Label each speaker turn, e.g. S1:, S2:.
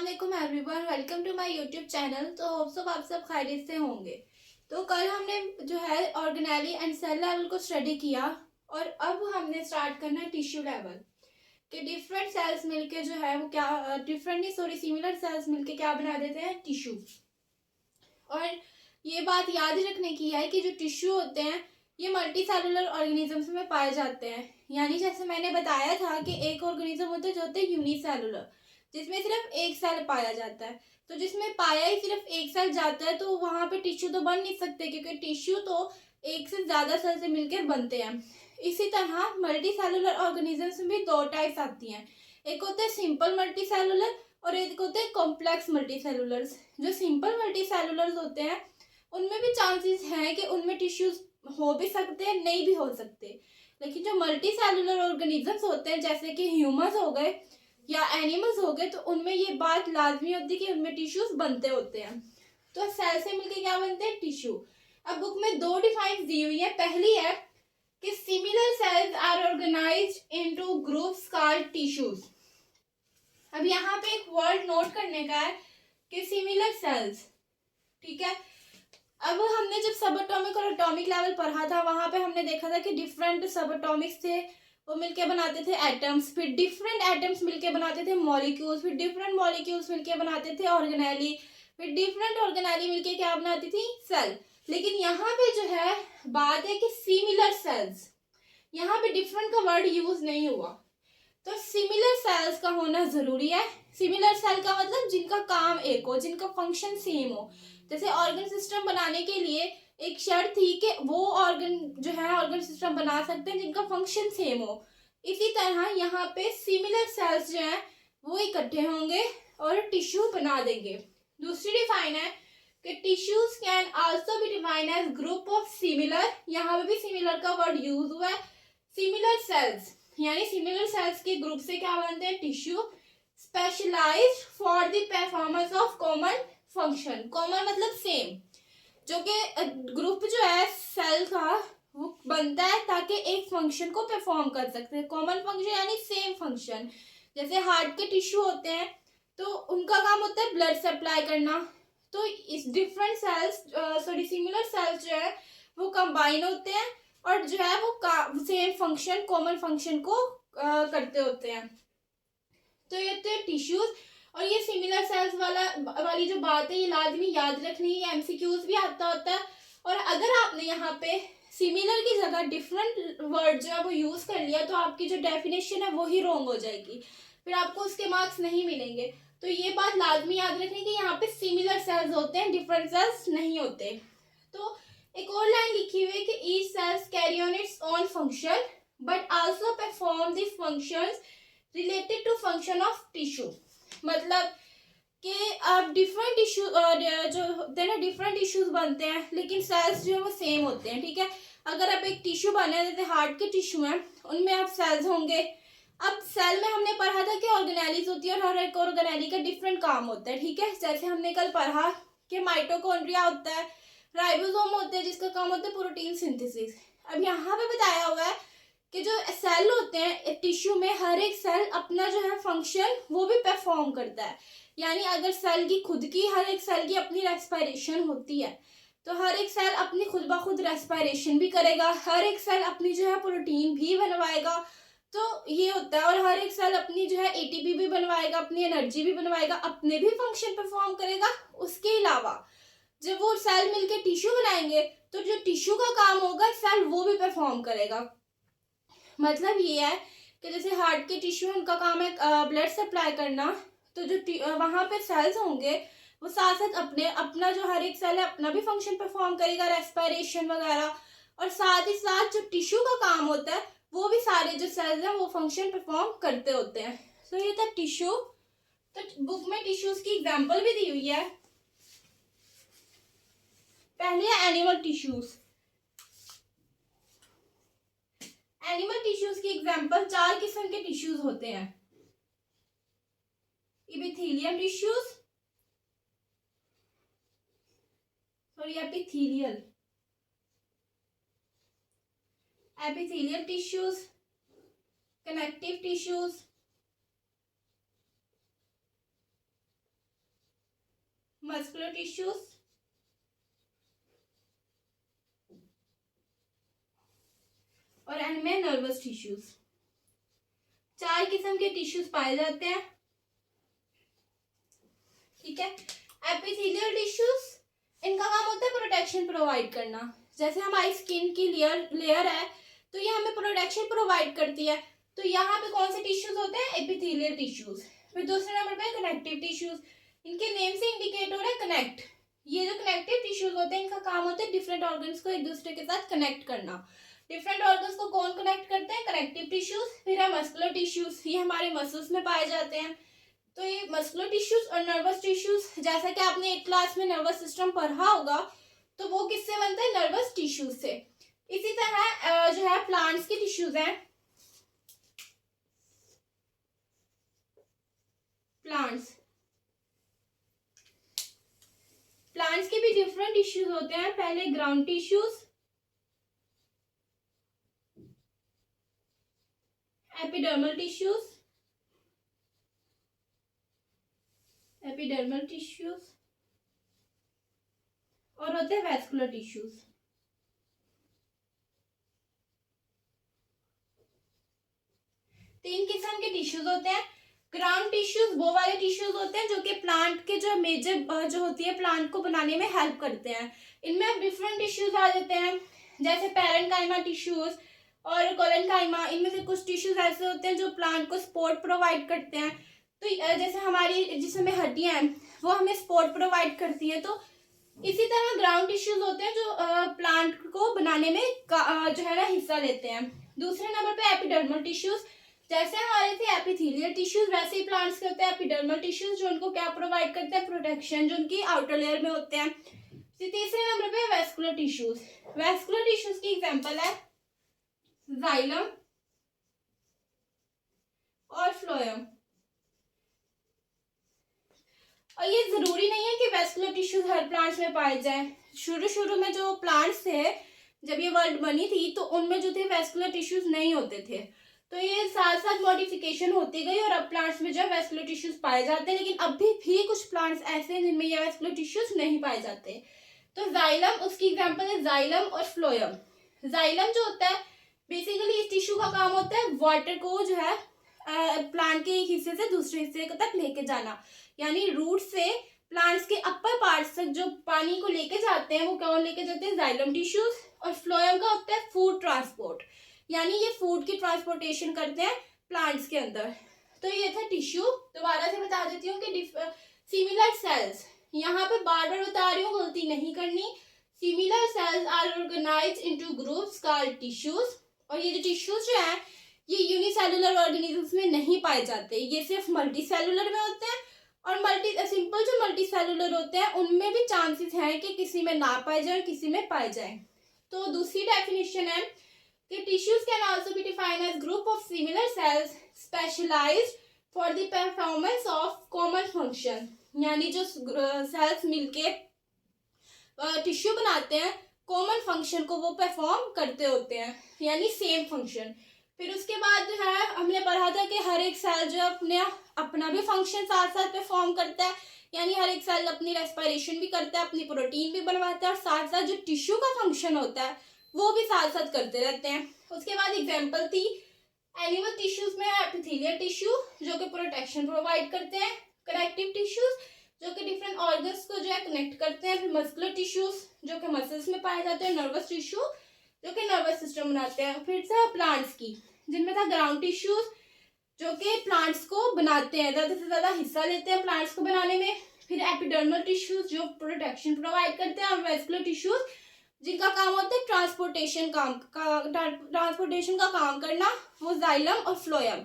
S1: अस्सलाम everyone, welcome to my YouTube channel. तो hope सब आप सब खैरियत से होंगे। तो कल हमने जो है ऑर्गेनेली एंड सेल लेवल को स्टडी किया और अब हमने स्टार्ट करना है टिश्यू लेवल कि डिफरेंट सेल्स मिलके जो है वो क्या सिमिलर सेल्स मिलके क्या बना देते हैं, टिश्यू। और ये बात याद रखने की है कि जो टिश्यू होते हैं ये मल्टी सेलुलर ऑर्गेनिजम्स में पाए जाते हैं। यानी जैसे मैंने बताया था कि एक ऑर्गेनिज्म होता है जो होते हैं यूनिसेलुलर, जिसमें सिर्फ एक सेल पाया जाता है। तो जिसमें पाया ही सिर्फ एक सेल जाता है तो वहां पे टिश्यू तो बन नहीं सकते, क्योंकि टिश्यू तो एक से ज्यादा सेल से मिलकर बनते हैं। इसी तरह मल्टी सेलुलर ऑर्गेनिजम्स में भी दो टाइप्स आती हैं, एक होते हैं सिंपल मल्टी सेलुलर और एक होते हैं कॉम्प्लेक्स मल्टी सेलुलर्स। जो सिंपल मल्टी सेलुलर्स होते हैं उनमें भी चांसेस हैं कि उनमें टिश्यूज हो भी सकते हैं, नहीं भी हो सकते। लेकिन जो मल्टी सेलुलर ऑर्गेनिजम्स होते हैं जैसे कि ह्यूमंस हो गए या एनिमल्स हो गए, तो उनमें ये बात लाजमी होती है कि उनमें टिश्यूज बनते होते हैं। तो सेल से मिलके क्या बनते हैं, टिश्यू। अब बुक में दो डिफाइन दी हुई है। पहली है कि similar cells are organised into groups called tissues. अब यहाँ पे एक वर्ड नोट करने का है कि सिमिलर सेल्स, ठीक है। अब हमने जब सब एटॉमिक और एटॉमिक लेवल पढ़ा था वहां पे हमने देखा था कि डिफरेंट सब एटॉमिक्स थे, वो मिलके बनाते थे एटम्स, फिर डिफरेंट एटम्स मिलके बनाते थे मॉलिक्यूल्स, फिर डिफरेंट मॉलिक्यूल्स मिलके बनाते थे ऑर्गेनेली, फिर डिफरेंट ऑर्गेनेली मिलके क्या बनाती थी, सेल। लेकिन यहाँ पे जो है बात है कि सिमिलर सेल्स, यहाँ पे डिफरेंट का वर्ड यूज नहीं हुआ। तो सिमिलर सेल्स का होना जरूरी है। सिमिलर सेल का मतलब जिनका काम एक हो, जिनका फंक्शन सेम हो। जैसे ऑर्गन सिस्टम बनाने के लिए एक शर्त थी कि वो ऑर्गन जो है ऑर्गन सिस्टम बना सकते हैं जिनका फंक्शन सेम हो। इसी तरह यहाँ पे सिमिलर सेल्स जो है वो इकट्ठे होंगे और टिश्यू बना देंगे। दूसरी डिफाइन है कि tissues can also be define as group of similar. यहाँ पे भी सिमिलर का वर्ड यूज हुआ है। सिमिलर सेल्स यानी सिमिलर सेल्स के ग्रुप से क्या बनते हैं, tissue. Specialised for the performance of common function. Common मतलब सेम, जो कि ग्रुप जो है सेल का वो बनता है ताकि एक फंक्शन को परफॉर्म कर सकते हैं। कॉमन फंक्शन यानी सेम फंक्शन। जैसे हार्ट के टिश्यू होते हैं तो उनका काम होता है ब्लड सप्लाई करना। तो इस डिफरेंट सेल्स सिमिलर सेल्स जो है वो कंबाइन होते हैं और जो है वो सेम फंक्शन, कॉमन फंक्शन को करते होते हैं। तो ये होते हैं टिश्यूज। और ये सिमिलर सेल्स वाली जो बात है ये लाजमी याद रखनी है, एमसीक्यूज भी आता होता है। और अगर आपने यहाँ पे सिमिलर की जगह डिफरेंट वर्ड जो है वो यूज कर लिया तो आपकी जो डेफिनेशन है वो ही रॉन्ग हो जाएगी, फिर आपको उसके मार्क्स नहीं मिलेंगे। तो ये बात लाजमी याद रखनी कि यहाँ पे सिमिलर सेल्स होते हैं, डिफरेंट सेल्स नहीं होते। तो एक और लाइन लिखी हुई है कि each cells carry on its own function but also perform the functions related to function of tissue. मतलब कि अब डिफरेंट इश्यू जो होते हैं ना, डिफरेंट इश्यूज बनते हैं लेकिन सेल्स जो है वो सेम होते हैं, ठीक है। अगर अब एक टिश्यू बने जैसे हार्ट के टिश्यू हैं उनमें अब सेल्स होंगे। अब सेल में हमने पढ़ा था कि ऑर्गेनेलीज होती है और हर एक ऑर्गेनेली का डिफरेंट काम होता है, ठीक है। जैसे हमने कल पढ़ा कि माइटोकॉन्ड्रिया होता है, राइबोसोम होते हैं जिसका काम होता है प्रोटीन सिंथेसिस। अब यहाँ पे बताया हुआ है कि जो सेल होते हैं टिश्यू में, हर एक सेल अपना जो है फंक्शन वो भी परफॉर्म करता है। यानी अगर सेल की खुद की, हर एक सेल की अपनी रेस्पिरेशन होती है तो हर एक सेल अपनी खुद ब खुद रेस्पिरेशन भी करेगा, हर एक सेल अपनी जो है प्रोटीन भी बनवाएगा। तो ये होता है। और हर एक सेल अपनी जो है एटीपी भी बनवाएगा, अपनी एनर्जी भी बनवाएगा, अपने भी फंक्शन परफॉर्म करेगा। उसके अलावा जब वो सेल मिलके टिश्यू बनाएंगे तो जो टिश्यू का काम होगा सेल वो भी परफॉर्म करेगा। मतलब ये है कि जैसे हार्ट के टिश्यू उनका काम है ब्लड सप्लाई करना, तो जो वहां पे सेल्स होंगे वो साथ साथ अपना जो हर एक सेल है अपना भी फंक्शन परफॉर्म करेगा, रेस्पिरेशन वगैरह। और साथ ही साथ जो टिश्यू का काम होता है वो भी सारे जो सेल्स हैं वो फंक्शन परफॉर्म करते होते हैं। तो ये था टिश्यू। तो बुक में टिश्यूज की एग्जाम्पल भी दी हुई है। पहले है एनिमल टिश्यूज। एनिमल टिश्यूज की एग्जाम्पल, 4 किस्म के टिश्यूज होते हैं। Epithelium tissues, sorry epithelial, epithelial tissues, connective tissues, muscular tissues और एंड में नर्वस टिश्यूज। 4 किस्म के टिश्यूज पाए जाते हैं, ठीक है। एपिथेलियल टिश्यूज, इनका काम होता है प्रोटेक्शन प्रोवाइड करना। जैसे हमारी स्किन की लेयर है तो ये हमें प्रोटेक्शन प्रोवाइड करती है। तो यहाँ पे कौन से टिश्यूज होते हैं? Epithelial tissues. फिर दूसरे नंबर पे कनेक्टिव टिश्यूज, इनके नेम से इंडिकेट हो रहा है कनेक्ट। ये जो कनेक्टिव टिश्यूज होते हैं इनका काम होता है डिफरेंट ऑर्गन्स को एक दूसरे के साथ कनेक्ट करना। डिफरेंट ऑर्गन्स को कौन कनेक्ट करते हैं? Connective tissues. फिर है मस्कुलर टिश्यूज, ये हमारे मसल्स में पाए जाते हैं। तो ये मस्कुलर टिश्यूज और नर्वस टिश्यूज, जैसा कि आपने एक क्लास में नर्वस सिस्टम पढ़ा होगा, तो वो किससे बनता है? नर्वस टिश्यूज से। इसी तरह जो है प्लांट्स के टिश्यूज हैं, प्लांट्स के भी डिफरेंट टिश्यूज होते हैं। पहले ग्राउंड टिश्यूज, एपिडर्मल टिश्यूज और होते हैं वैस्कुलर टिश्यूज। तीन किस्म के टिश्यूज होते हैं। ग्राउंड टिश्यूज वो वाले टिश्यूज होते हैं जो कि प्लांट के जो मेजर जो होती है प्लांट को बनाने में हेल्प करते हैं। इनमें अब डिफरेंट टिश्यूज आ जाते हैं, जैसे पैरेन्काइमा टिश्यूज और कोलेनकाइमा। इनमें से कुछ टिश्यूज ऐसे होते हैं जो प्लांट को सपोर्ट प्रोवाइड करते हैं। तो जैसे हमारी जिसमें हड्डियां हैं वो हमें सपोर्ट प्रोवाइड करती हैं। तो इसी तरह ग्राउंड टिश्यूज होते हैं जो प्लांट को बनाने में जो है ना हिस्सा लेते हैं। दूसरे नंबर पे एपिडर्मल टिश्यूज, जैसे हमारे थे एपिथेलियल टिश्यूज वैसे ही प्लांट्स के होते हैं एपिडर्मल टिश्यूज, जो उनको क्या प्रोवाइड करते हैं? प्रोटेक्शन, जो उनकी आउटर लेयर में होते हैं। तीसरे नंबर पे वैस्कुलर टिश्यूज। वैस्कुलर टिश्यूज की एग्जांपल है जाइलम और फ्लोएम। और ये जरूरी नहीं है कि वैस्कुलर टिश्यूज हर प्लांट्स में पाए जाएं। शुरू में जो प्लांट्स थे, जब ये वर्ल्ड बनी थी, तो उनमें जो थे वैस्कुलर टिश्यूज नहीं होते थे। तो ये साथ साथ मॉडिफिकेशन होती गई और अब प्लांट्स में जो वैस्कुलर टिश्यूज पाए जाते हैं। लेकिन अभी भी कुछ प्लांट्स ऐसे हैं जिनमें ये वैस्कुलर टिश्यूज नहीं पाए जाते। तो जाइलम, उसकी एग्जांपल है जाइलम और फ्लोएम। जाइलम जो होता है बेसिकली इस टिश्यू का काम होता है वाटर को जो है प्लांट के एक हिस्से से दूसरे हिस्से तक लेके जाना, यानी रूट से प्लांट्स के अपर पार्ट्स तक जो पानी को लेके जाते हैं वो कौन लेके जाते हैं? Xylem tissues. और फ्लोएम का होता है फूड ट्रांसपोर्ट, यानी ये फूड की ट्रांसपोर्टेशन करते हैं प्लांट्स के अंदर। तो ये था टिश्यू। दोबारा से बता देती हूँ कि सिमिलर सेल्स, यहाँ पे बार बार बता रही हूँ, गलती नहीं करनी। Similar cells are organised into groups called tissues. और ये जो टिश्यूज जो है ये यूनिसेलुलर ऑर्गेनिजम्स में नहीं पाए जाते, ये सिर्फ मल्टी सेलुलर में होते हैं। और सिंपल जो मल्टी सेलुलर होते हैं उनमें भी चांसेस हैं कि किसी में ना पाए जाए और किसी में पाए जाए। तो दूसरी डेफिनेशन है कि tissues can also be defined as group of similar cells specialised for the performance of common function, यानी जो सेल्स मिलके टिश्यू बनाते हैं कॉमन फंक्शन को वो परफॉर्म करते होते हैं, यानी सेम फंक्शन। फिर उसके बाद जो है हमने पढ़ा था कि हर एक सेल जो अपना भी फंक्शन साथ साथ परफॉर्म करता है, यानी हर एक सेल अपनी रेस्पिरेशन भी करता है, अपनी प्रोटीन भी बनवाता है, और साथ साथ जो टिश्यू का फंक्शन होता है वो भी साथ साथ करते रहते हैं। उसके बाद एग्जाम्पल थी एनिमल टिश्यूज में एपिथेलियल टिश्यू जो कि प्रोटेक्शन प्रोवाइड करते हैं, कनेक्टिव टिश्यूज जो कि डिफरेंट ऑर्गन्स को जो है कनेक्ट करते हैं, फिर मस्कुलर टिश्यूज जो कि मसल्स में पाए जाते हैं, नर्वस टिश्यू जो कि नर्वस सिस्टम बनाते हैं। फिर से प्लांट्स की, जिनमें था ग्राउंड टिश्यूज जो कि प्लांट्स को बनाते हैं, ज़्यादा से ज़्यादा हिस्सा लेते हैं प्लांट्स को बनाने में। फिर एपिडर्मल टिश्यूज जो प्रोटेक्शन प्रोवाइड करते हैं, और वैस्कुलर टिश्यूज जिनका काम होता है ट्रांसपोर्टेशन का काम करना, वो जाइलम और फ्लोएम।